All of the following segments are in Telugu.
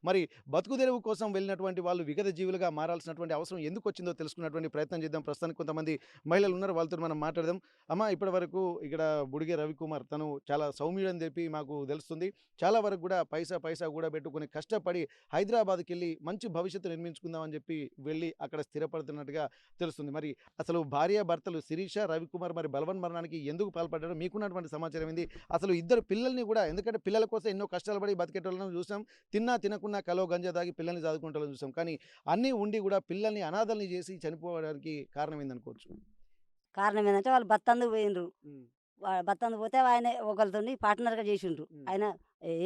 మరి బతుకు తెరువు కోసం వెళ్ళినటువంటి వాళ్ళు విగత జీవులుగా మారాల్సినటువంటి అవసరం ఎందుకు వచ్చిందో తెలుసుకున్నటువంటి ప్రయత్నం చేద్దాం. ప్రస్తుతానికి కొంతమంది మహిళలు ఉన్నారు. వాళ్ళతో మనం మాట్లాడదాం. అమ్మ, ఇప్పటివరకు ఇక్కడ బుడిగె రవికుమార్ తను చాలా సౌమ్యుడని చెప్పి మాకు తెలుస్తుంది. చాలా వరకు కూడా పైసా పైసా కూడబెట్టుకొని కష్టపడి హైదరాబాద్‌కెళ్ళి మంచి భవిష్యత్తు నిర్మించుకుందాం అని చెప్పి వెళ్ళి అక్కడ స్థిరపడుతున్నట్టుగా తెలుస్తుంది. మరి అసలు భార్యాభర్తలు శిరీష, రవికుమార్ మరి బలవన్ మరణానికి ఎందుకు పాల్పడ్డారో మీకున్నటువంటి సమాచారం ఏంది? అసలు ఇద్దరు పిల్లల్ని కూడా, ఎందుకంటే పిల్లల కోసం ఎన్నో కష్టాలు పడి బతికేటోళ్ళను చూసాం. తిన్నా తినకున్నా కలో గంజా తాగి పిల్లల్ని చదువుకునేటోళ్ళని చూసాం. కానీ అన్నీ ఉండి కూడా పిల్లల్ని అనాథల్ని చేసి చనిపోవడానికి కారణం ఏందనుకోవచ్చు? కారణం ఏందంటే వాళ్ళు బత్తందుకు పోయిండ్రు. హ్మ్. బత్తందుకు పోతే ఆయన ఒకళ్ళతోని పార్ట్నర్‌గా చేసిండ్రు. హ్మ్. ఆయన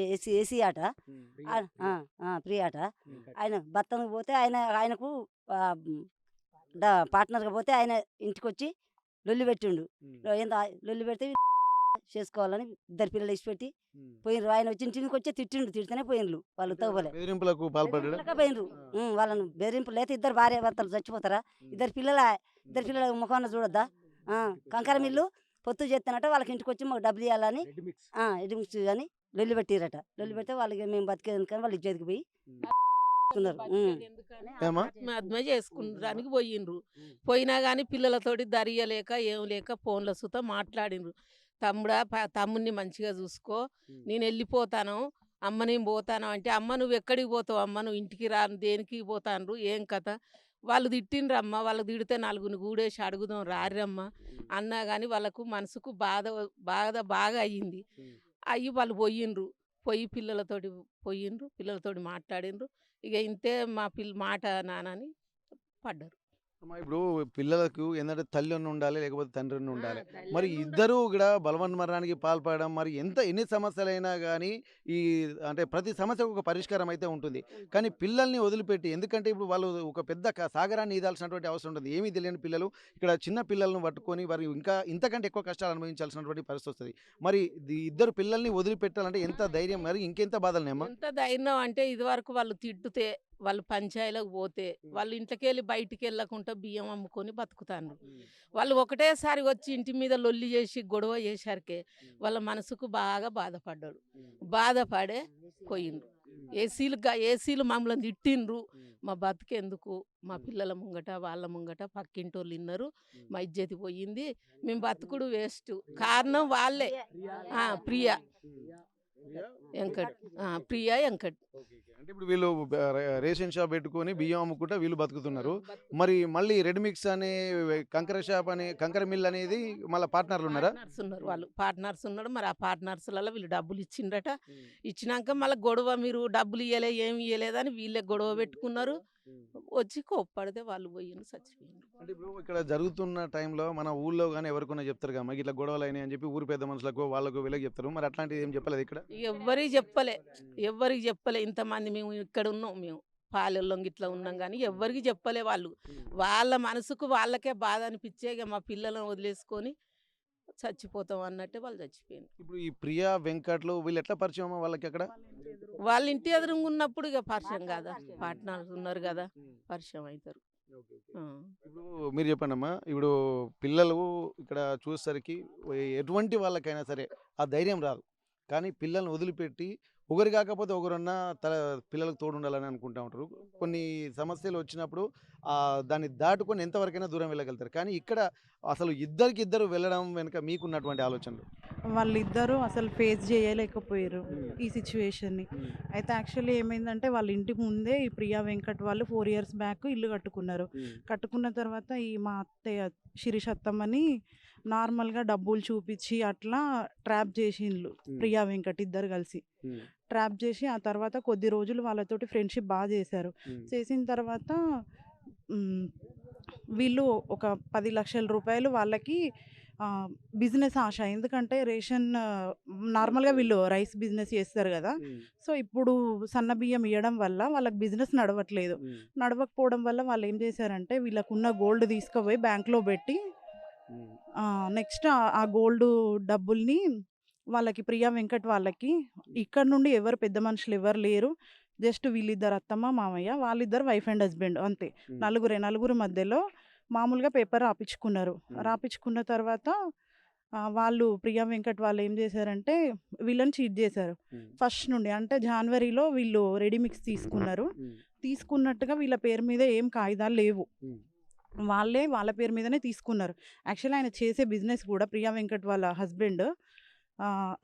ఏసీ ఏసీ ఆట. హ్మ్. ఆ! ఆ! ప్రియ ఆట. హ్మ్. ఆయన బత్తందుకు పోతే ఆయనకు ఆహ్, హ్మ్, పార్ట్నర్‌గా పోతే ఆయన ఇంటికొచ్చి లొల్లి పెట్టిండు. హ్మ్. ఏందో లొల్లి పెడితే చేసుకోవాలని ఇద్దరు పిల్లలు ఇడిచిపెట్టి హ్మ్. పోయిండ్రు. ఆయన వచ్చి ఇంటికొచ్చే తిట్టిండు. తిడితేనే పోయిండ్రు. వాళ్ళు అంటే తవ్వలే. బెదిరింపులకు పాల్పడ్డాడా? బెదిరింపులకే పోయిండ్రు. ఆ! వాళ్ళను బెదిరింపులు లేతే ఇద్దరు భార్యాభర్తలు చచ్చిపోతారా? హ్మ్. ఇద్దరు హ్మ్. పిల్లల ముఖాన చూడొద్దా? ఆ! కంకర మిల్లు పొత్తు చేత్తనట వాళ్ళకి ఇంటికొచ్చి మాకు డబ్బులియ్యాలని రెడ్ మిక్స్. ఎడిమిక్స్ అని లొల్లి పెట్టిర్రట. లొల్లి హ్మ్. పెడితే వాళ్ళకి మేము బతికేదనుకని వాళ్ళు ఇజ్జత్‌కి పోయి హ్మ్. ఉన్నారు. బతికేదెందుకని ఏమ్మా? ఆత్మహత్య చేసుకునడానికి పోయిండ్రు. హ్మ్. పోయినా గానీ పిల్లలతోటి దరియలేక, ఏం లేక ఫోన్‌ల సుత మాట్లాడిండ్రు. తమ్ముడా తమ్ముడిని మంచిగా చూసుకో. హ్మ్. నేనెళ్ళిపోతాను. అమ్మ నేను పోతాను అంటే, "అమ్మ నువ్వెక్కడికి పోతావు అమ్మ? నువ్వు ఇంటికి రా. దేనికి పోతాండ్రు? ఏం కథ?" వాళ్ళు తిట్టిండ్రమ్మ. వాళ్ళకి తిడితే నలుగురిని కూడేసి అడుగుదాం రార్రమ్మ హ్మ్. అన్నా గానీ వాళ్ళకు మనసుకు బాధ బాగా అయ్యింది. హ్మ్. అయ్యి వాళ్ళు పోయిండ్రు. పోయి పోయిండ్రు. పిల్లలతోటి మాట్లాడిండ్రు. ఇగ ఇంతే మా మాట నాన్న అని పడ్డారు. అమ్మా, ఇప్పుడు పిల్లలకు ఏందంటే తల్లన్న ఉండాలి, లేకపోతే తండ్రన్న ఆ! ఉండాలి. మరి తల్లన్నుండ ఇద్దరూ కూడా బలవన్మరణానికి పాల్పడడం, మరి ఎన్ని సమస్యలైనా గానీ, ఈ అంటే ప్రతి సమస్యకు ఒక పరిష్కారం అయితే ఉంటుంది. కానీ ఉంటుంది. పిల్లల్ని వదిలిపెట్టి, ఎందుకంటే ఇప్పుడు వాళ్ళు ఒక పెద్ద సాగరాన్ని ఈదాల్సినటువంటి అవసరం ఉంటుంది. ఏమీ తెలియని పిల్లలు ఇక్కడ చిన్న పిల్లలను పట్టుకొని వారు ఇంకా ఇంతకంటే ఎక్కువ కష్టాలు అనుభవించాల్సినటువంటి పరిస్థితొస్తది. మరి ఇద్దరు పిల్లల్ని వదిలిపెట్టాలంటే ఎంత ధైర్యం, మరి ఇంకెంత బాధలున్నాయమ్మా? ఎంత ధైర్యం అంటే ఇదివరకు వాళ్ళు తిట్టుతే, వాళ్ళు పంచాయలకు పోతే, హ్మ్. వాళ్ళు ఇంట్లకెళ్ళి బయటికెళ్ళకుండా బియ్యం అమ్ముకొని బతుకుతాండ్రు. హ్మ్. వాళ్ళు ఒకటేసారి వచ్చి ఇంటి మీద లొల్లి చేసి, గొడవ చేశారికే హ్మ్. వాళ్ళ మనసుకు బాగా బాధపడ్డాడు. హ్మ్. బాధపడే పోయిండ్రు. హ్మ్. ఏసీలు మమ్మల్ని తిట్టిండ్రు. హ్మ్. మా బతుకెందుకు? మా హ్మ్. పిల్లల ముంగట, వాళ్ళ ముంగట పక్కింటోళ్ళు ఇన్నరు. హ్మ్. మా ఇజ్జతి పోయింది. మేము బతుకుడు వేస్టు. కారణం వాళ్ళే. ప్రియ. హ్మ్. Priya? Venkat. Venkat. Okay. Priya, Venkat. Okay. Okay. అంటే ఇప్పుడు వీళ్ళు రేషన్ షాప్ పెట్టుకొని బియ్యం అమ్ముకుంటా వీళ్ళు బతుకుతున్నారు. మరి బతుకుతున్నారు. మళ్ళీ రెడ్ మిక్స్ అనే కంకర షాప్ అని కంకర మిల్ అనేది మళ్ళా పార్ట్నర్‌లున్నారా? పార్ట్నర్స్ ఉన్నారు వాళ్ళు. పార్ట్నర్స్ ఉన్నారు. మరి ఆ పార్ట్నర్స్‌లలో వీళ్ళు డబ్బులు ఇచ్చిండ్రట. హ్మ్. ఇచ్చినాక మళ్ళా గొడవ మీరు డబ్బులు ఇయ్యలే, ఏమి ఇయ్యలేదని వీళ్ళే గొడవ పెట్టుకున్నారు. హ్మ్. వచ్చి కోప్పడితే వాళ్ళు పోయిండ్రు చచ్చిపోయిండ్రు. అంటే ఇప్పుడు ఇక్కడ జరుగుతున్న టైంలో మన ఊళ్ళో గాని ఎవరికైనా చెప్తారు కదా! మాకు ఇట్లా గొడవలయినాయి అని చెప్పి ఊరు పెద్ద మనుషులకో, వాళ్ళకో వీళ్ళకి చెప్తారు. మరి అట్లాంటిది ఏం చెప్పలేదా ఇక్కడ? ఎవ్వరికి చెప్పలే. హ్మ్. ఎవ్వరికి చెప్పలే. ఇంతమంది మేము ఇక్కడ ఉన్నాం మేము. పాలెల్లో గిట్లా ఉన్నాం గానీ హ్మ్. ఎవ్వరికి చెప్పలే వాళ్ళు. హ్మ్. వాళ్ళ మనసుకు వాళ్ళకే బాధ అనిపిచ్చే ఇగ మా పిల్లలను వదిలేసుకొని చచ్చిపోతాం అన్నట్టే వాళ్ళు చచ్చిపోయిండ్రు. ఇప్పుడు ఈ ప్రియా, వెంకట్లు వీళ్ళు ఎట్లా పరిచయమమ్మా వాళ్ళకక్కడ? వాళ్ళ ఇంటి ఎదురుగున్నప్పుడు ఇగ పరిచయం గాదా! హ్మ్. హ్మ్. పార్ట్నర్స్ ఉన్నారు గదా! హ్మ్. పరిచయం అయితారు. ఓకే. ఓకే. ఆ! ఇప్పుడు మీరు చెప్పండమ్మా. ఇప్పుడు పిల్లలు ఇక్కడ చూసేసరికి ఎటువంటి వాళ్ళకైనా సరే ఆ ధైర్యం రాదు. కానీ పిల్లల్ని వదిలిపెట్టి ఒకరు కాకపోతే ఒకరన్నా పిల్లలకు తోడుండాలని అనుకుంటా ఉంటారు. కొన్ని సమస్యలు వచ్చినప్పుడు దాన్ని దాటుకొని ఎంతవరకైనా దూరం వెళ్ళగలుగుతారు. కానీ ఇక్కడ అసలు ఇద్దరికిద్దరు వెళ్ళడం వెనుక మీకున్నటువంటి ఆలోచనలు? వాళ్ళిద్దరూ అసలు ఫేస్ జేయలేకపోయిర్రు హ్మ్. ఈ సిట్యుయేషన్‌ని. హ్మ్. అయితే యాక్చువల్లీ ఏమైందంటే వాళ్ళ ఇంటి ముందే ఈ ప్రియా వెంకట్ వాళ్ళు 4 ఇయర్స్ బ్యాక్ ఇల్లు కట్టుకున్నారు. హ్మ్. కట్టుకున్న తర్వాత ఈ మా అత్తయ్య శిరీష అత్తమ్మని నార్మల్‌గా డబ్బులు చూపిచ్చి అట్లా ట్రాప్ జేషిండ్లు హ్మ్. ప్రియా వెంకట్ ఇద్దరు కలిసి. హ్మ్. ట్రాప్ జేసి ఆ తర్వాత కొద్ది రోజులు వాళ్ళతోటి ఫ్రెండ్‌షిప్ చేశారు. హ్మ్. చేసిన తర్వాత హ్మ్. వీళ్ళు ఒక 10,00,000 రూపాయలు వాళ్ళకి ఆహ్, బిజినెస్ ఆశ. ఎందుకంటే నార్మల్‌గా వీళ్ళు రైస్ బిజినెస్ చేస్తారు గదా! హ్మ్. సో, ఇప్పుడు సన్న బియ్యం ఇయ్యడం వల్ల వాళ్ళకి బిజినెస్ నడవట్లేదు. హ్మ్. నడవకపోవడం వల్ల వాళ్ళేం చేశారంటే వీళ్ళకున్న గోల్డ్ తీసుకుపోయి బ్యాంక్‌లో బెట్టి హ్మ్. నెక్స్ట్ ఆ గోల్డు డబ్బుల్ని వాళ్ళకి ప్రియా వెంకట్ వాళ్ళకి ఇక్కడ నుండి ఎవరు పెద్ద మనుషులు ఎవరు లేరు. జస్ట్ వీళ్ళిద్దరు అత్తమ్మ, మామయ్య. వాళ్ళిద్దరు వైఫ్ అండ్ హస్బెండ్ అంతే. హ్మ్. నలుగురే. నలుగురు మధ్యలో మామూలుగా పేపర్ రాపిచ్చుకున్నారు. హ్మ్. రాపిచ్చుకున్న తర్వాత వాళ్ళు ప్రియా వెంకట్ వాళ్ళు ఏం చేశారంటే వీళ్ళని చీట్ చేశారు. ఫస్ట్ నుండి అంటే జనవరిలో వీళ్ళు రెడీ మిక్స్ తీసుకున్నారు. తీసుకున్నట్టుగా వీళ్ళ పేరు మీద ఏం కాగితాలు లేవు. వాళ్ళే వాళ్ళ పేరు మీదనే తీసుకున్నారు. యాక్చువల్లీ ఆయన చేసే బిజినెస్ కూడా ప్రియా వెంకట్ వాళ్ళ హస్బెండ్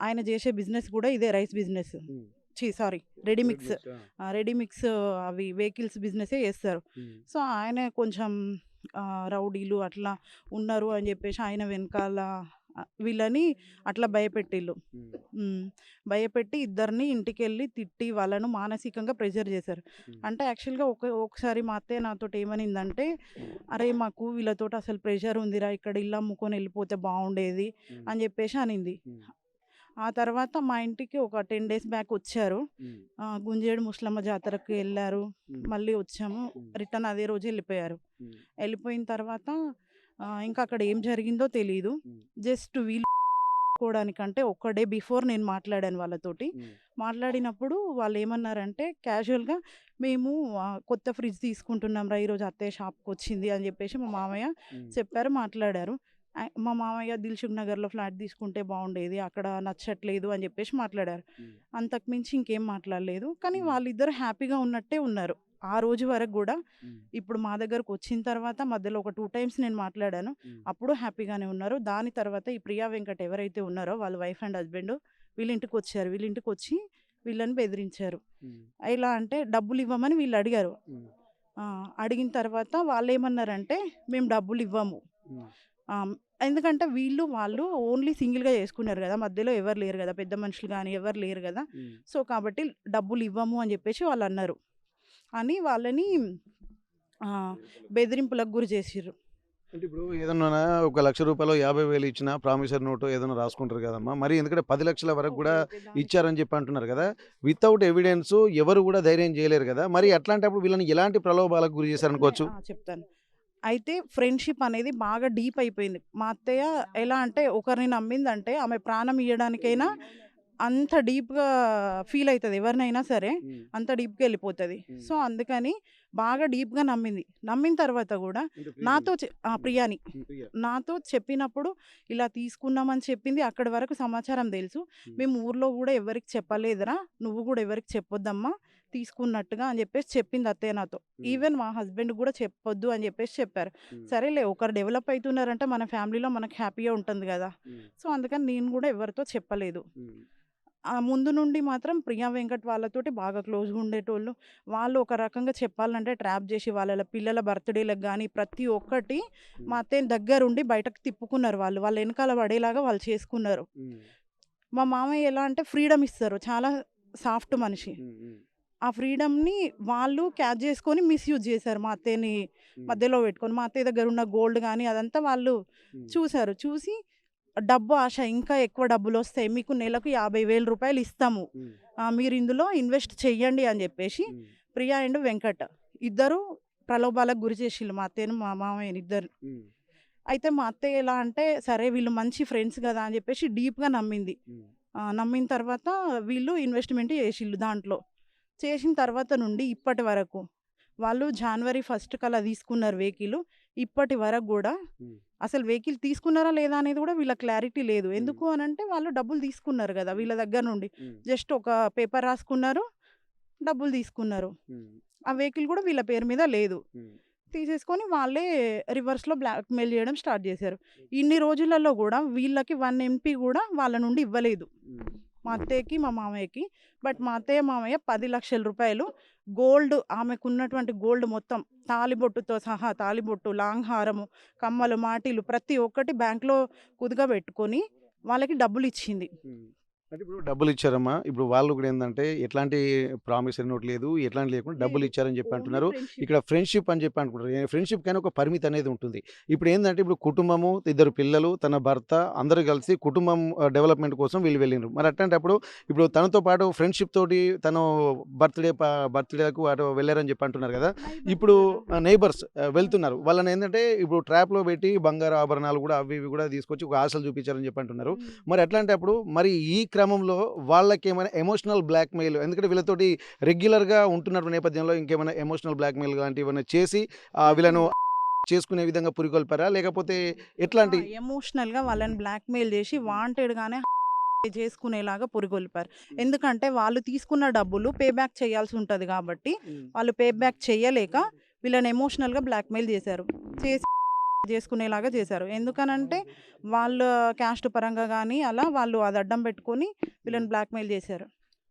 ఆయన చేసే బిజినెస్ కూడా ఇదే rice business. Sorry ready mix. Ready mix అవి వెహికల్స్ బిజినెసే చేస్తారు. సో ఆయన కొంచెం రౌడీలు అట్లా ఉన్నారు అని చెప్పేసి ఆయన వెనకాల వీళ్ళని అట్లా భయపెట్టిళ్ళు. భయపెట్టి ఇద్దరిని ఇంటికి వెళ్ళి తిట్టి వాళ్ళను మానసికంగా ప్రెజర్ చేశారు. అంటే యాక్చువల్గా ఒకసారి మా అత్తయ్య నాతో ఏమనిందంటే, అరే మాకు వీళ్ళతో అసలు ప్రెషర్ ఉందిరా, ఇక్కడ ఇల్లు అమ్ముకొని వెళ్ళిపోతే బాగుండేది అని చెప్పేసి అనింది. ఆ తర్వాత మా ఇంటికి ఒక 10 days బ్యాక్ వచ్చారు. గుంజేడు ముస్లమ్మ జాతరకు వెళ్ళారు. మళ్ళీ వచ్చాము. రిటర్న్ అదే రోజు వెళ్ళిపోయారు. వెళ్ళిపోయిన తర్వాత ఇంకా అక్కడ ఏం జరిగిందో తెలీదు. జస్ట్ వీళ్ళు కోవడానికంటే ఒక డే బిఫోర్ నేను మాట్లాడాను వాళ్ళతోటి. మాట్లాడినప్పుడు వాళ్ళు ఏమన్నారంటే క్యాజువల్గా మేము కొత్త ఫ్రిడ్జ్ తీసుకుంటున్నాం రా, ఈరోజు అత్తయ్య షాప్కి వచ్చింది అని చెప్పేసి మా మామయ్య చెప్పారు, మాట్లాడారు. మా మామయ్య దిల్సుఖ్ నగర్లో ఫ్లాట్ తీసుకుంటే బాగుండేది, అక్కడ నచ్చట్లేదు అని చెప్పేసి మాట్లాడారు. అంతకుమించి ఇంకేం మాట్లాడలేదు. కానీ వాళ్ళిద్దరు హ్యాపీగా ఉన్నట్టే ఉన్నారు ఆ రోజు వరకు కూడా. ఇప్పుడు మా దగ్గరకు వచ్చిన తర్వాత మధ్యలో ఒక 2 times నేను మాట్లాడాను. అప్పుడు హ్యాపీగానే ఉన్నారు. దాని తర్వాత ఈ ప్రియా వెంకట్ ఎవరైతే ఉన్నారో వాళ్ళ వైఫ్ అండ్ హస్బెండ్ వీళ్ళ ఇంటికి వచ్చారు. వీళ్ళ ఇంటికి వచ్చి వీళ్ళని బెదిరించారు. ఎలా అంటే డబ్బులు ఇవ్వమని వీళ్ళు అడిగారు. అడిగిన తర్వాత వాళ్ళు ఏమన్నారంటే మేము డబ్బులు ఇవ్వము. ఎందుకంటే వాళ్ళు ఓన్లీ సింగిల్గా చేసుకున్నారు కదా, మధ్యలో ఎవరు లేరు కదా, పెద్ద మనుషులు కానీ ఎవరు లేరు కదా. సో కాబట్టి డబ్బులు ఇవ్వము అని చెప్పేసి వాళ్ళు అన్నారు. అని వాళ్ళని బెదిరింపులకు గురి చేసిర్రు. అంటే ఇప్పుడు ఏదన్నా ఒక ₹1,00,000 50,000 ఇచ్చిన ప్రామిసర్ నోటు ఏదైనా రాసుకుంటారు కదమ్మా. మరి ఎందుకంటే 10 లక్షల వరకు కూడా ఇచ్చారని చెప్పి అంటున్నారు కదా. వితౌట్ ఎవిడెన్స్ ఎవరు కూడా ధైర్యం చేయలేరు కదా. మరి అట్లాంటప్పుడు వీళ్ళని ఎలాంటి ప్రలోభాలకు గురి చేశారనుకోవచ్చు? చెప్తాను. అయితే ఫ్రెండ్షిప్ అనేది బాగా డీప్ అయిపోయింది. మా అత్తయ్య ఎలా అంటే ఒకరిని నమ్మిందంటే ఆమె ప్రాణం ఇవ్వడానికైనా అంత డీప్గా ఫీల్ అవుతుంది. ఎవరినైనా సరే అంత డీప్గా వెళ్ళిపోతుంది. సో అందుకని బాగా డీప్గా నమ్మింది. నమ్మిన తర్వాత కూడా నాతో ప్రియాని నాతో చెప్పినప్పుడు ఇలా తీసుకున్నామని చెప్పింది. అక్కడి వరకు సమాచారం తెలుసు. మేము ఊర్లో కూడా ఎవరికి చెప్పలేదురా, నువ్వు కూడా ఎవరికి చెప్పొద్దమ్మా తీసుకున్నట్టుగా అని చెప్పేసి చెప్పింది అత్తయ్య నాతో. ఈవెన్ మా హస్బెండ్ కూడా చెప్పొద్దు అని చెప్పేసి చెప్పారు. సరేలే ఒకరు డెవలప్ అవుతున్నారంటే మన ఫ్యామిలీలో మనకు హ్యాపీగా ఉంటుంది కదా. సో అందుకని నేను కూడా ఎవరితో చెప్పలేదు. ముందు నుండి మాత్రం ప్రియా వెంకట్ వాళ్ళతోటి బాగా క్లోజ్గా ఉండేటోళ్ళు. వాళ్ళు ఒక రకంగా చెప్పాలంటే ట్రాప్ చేసి వాళ్ళ పిల్లల బర్త్డేలకు కానీ ప్రతి ఒక్కటి మా అత్తయ్య దగ్గరుండి బయటకు తిప్పుకున్నారు. వాళ్ళ వెనకాల పడేలాగా వాళ్ళు చేసుకున్నారు. మా మామయ్య ఎలా అంటే ఫ్రీడమ్ ఇస్తారు, చాలా సాఫ్ట్ మనిషి. ఆ ఫ్రీడమ్ని వాళ్ళు క్యాచ్ చేసుకొని మిస్యూజ్ చేశారు. మా అత్తయ్యని మధ్యలో పెట్టుకొని మా అత్తయ్య దగ్గర ఉన్న గోల్డ్ కానీ అదంతా వాళ్ళు చూశారు. చూసి డబ్బు ఆశ, ఇంకా ఎక్కువ డబ్బులు వస్తాయి, మీకు నెలకు ₹50,000 ఇస్తాము, మీరు ఇందులో ఇన్వెస్ట్ చెయ్యండి అని చెప్పేసి ప్రియా అండ్ వెంకట్ ఇద్దరు ప్రలోభాలకు గురి చేసిళ్ళు మా అత్తయ్యను మా మామయ్యని ఇద్దరు. అయితే మా అత్తయ్య ఎలా అంటే సరే వీళ్ళు మంచి ఫ్రెండ్స్ కదా అని చెప్పేసి డీప్గా నమ్మింది. నమ్మిన తర్వాత వీళ్ళు ఇన్వెస్ట్మెంట్ చేసిళ్ళు. దాంట్లో చేసిన తర్వాత నుండి ఇప్పటి వరకు వాళ్ళు జనవరి 1st కల్లా తీసుకున్నారు వెహికల్. ఇప్పటి వరకు కూడా అసలు వెహికల్ తీసుకున్నారా లేదా అనేది కూడా వీళ్ళ క్లారిటీ లేదు. ఎందుకు అని అంటే వాళ్ళు డబ్బులు తీసుకున్నారు కదా వీళ్ళ దగ్గర నుండి. జస్ట్ ఒక పేపర్ రాసుకున్నారు, డబ్బులు తీసుకున్నారు. ఆ వెహికల్ కూడా వీళ్ళ పేరు మీద లేదు. తీసేసుకొని వాళ్ళే రివర్స్లో బ్లాక్మెయిల్ చేయడం స్టార్ట్ చేశారు. ఇన్ని రోజులలో కూడా వీళ్ళకి 1 MP కూడా వాళ్ళ నుండి ఇవ్వలేదు మా అత్తయ్యకి మా మామయ్యకి. బట్ మా అత్తయ్య మామయ్య ₹10 లక్షల గోల్డ్, ఆమెకున్నటువంటి గోల్డ్ మొత్తం తాలిబొట్టుతో సహా, తాలిబొట్టు, లాంగ్ హారము, కమ్మలు, మాటీలు ప్రతి ఒక్కటి బ్యాంక్లో కుదుగా పెట్టుకొని వాళ్ళకి డబ్బులు ఇచ్చింది. అంటే ఇప్పుడు డబ్బులు ఇచ్చారమ్మా. ఇప్పుడు వాళ్ళు కూడా ఏంటంటే ఎట్లాంటి ప్రామిసరీ నోట్ లేదు, ఎట్లాంటి లేకుండా డబ్బులు ఇచ్చారని చెప్పి అంటున్నారు. ఇక్కడ ఫ్రెండ్షిప్ అని చెప్పి అనుకుంటారు. ఫ్రెండ్షిప్ కానీ ఒక పరిమితి అనేది ఉంటుంది. ఇప్పుడు ఏంటంటే ఇప్పుడు కుటుంబము, 2 పిల్లలు, తన భర్త అందరూ కలిసి కుటుంబం డెవలప్మెంట్ కోసం వీళ్ళు వెళ్ళినారు. మరి అట్లాంటప్పుడు ఇప్పుడు తనతో పాటు ఫ్రెండ్షిప్ తోటి తను బర్త్డేకు అటు వెళ్ళారని చెప్పి అంటున్నారు కదా. ఇప్పుడు నైబర్స్ వెళ్తున్నారు. వాళ్ళని ఏంటంటే ఇప్పుడు ట్రాప్లో పెట్టి బంగారు ఆభరణాలు కూడా అవి ఇవి కూడా తీసుకొచ్చి ఒక ఆశలు చూపించారని చెప్పి అంటున్నారు. మరి అట్లాంటప్పుడు మరి ఈ క్రమంలో వాళ్ళకి ఏమైనా ఎమోషనల్ బ్లాక్మెయిల్, ఎందుకంటే వీళ్ళతోటి రెగ్యులర్గా ఉంటున్నటువంటి నేపథ్యంలో ఇంకేమైనా ఎమోషనల్ బ్లాక్మెయిల్ లాంటివి ఏమైనా చేసి వీళ్ళను చేసుకునే విధంగా పురికొల్పారా? లేకపోతే ఎట్లాంటి ఎమోషనల్గా వాళ్ళని బ్లాక్మెయిల్ చేసి వాంటెడ్గానే చేసుకునేలాగా పురిగొల్పారు. ఎందుకంటే వాళ్ళు తీసుకున్న డబ్బులు పే బ్యాక్ చేయాల్సి ఉంటుంది కాబట్టి వాళ్ళు పే బ్యాక్ చేయలేక వీళ్ళని ఎమోషనల్గా బ్లాక్మెయిల్ చేశారు. చేసి చేసుకునేలాగా చేశారు. ఎందుకనంటే వాళ్ళ క్యాస్ట్ పరంగా కానీ అలా వాళ్ళు అది అడ్డం పెట్టుకొని వీళ్ళని బ్లాక్మెయిల్ చేశారు.